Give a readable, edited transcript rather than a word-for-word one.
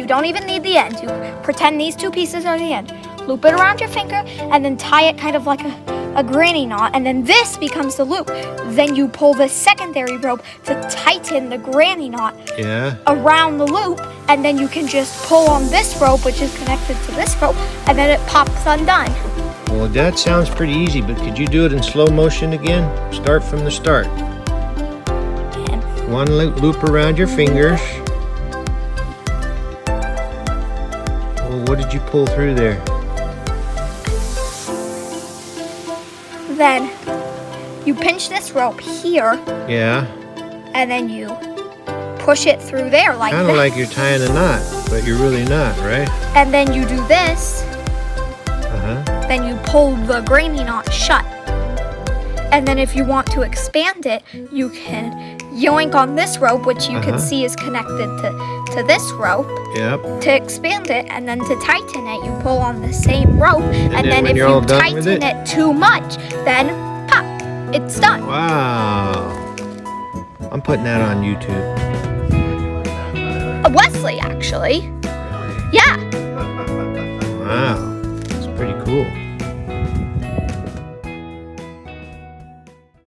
You don't even need the end. You pretend these two pieces are the end. Loop it around your finger and then tie it kind of like a granny knot, and then this becomes the loop. Then you pull the secondary rope to tighten the granny knot around the loop, and then you can just pull on this rope, which is connected to this rope, and then it pops undone. Well, that sounds pretty easy, but could you do it in slow motion again? Start from the start. One loop around your fingers. Well, what did you pull through there? Then you pinch this rope here. Yeah. And then you push it through there like that. Kind of like you're tying a knot, but you're really not, right? And then you do this. Then you pull the granny knot shut. And then if you want to expand it, you can yoink on this rope, which you can see is connected to this rope. Yep. To expand it, and then to tighten it, you pull on the same rope. And then if you tighten it too much, then pop, it's done. Wow. I'm putting that on YouTube. Wesley, actually. Yeah. Wow. That's pretty cool.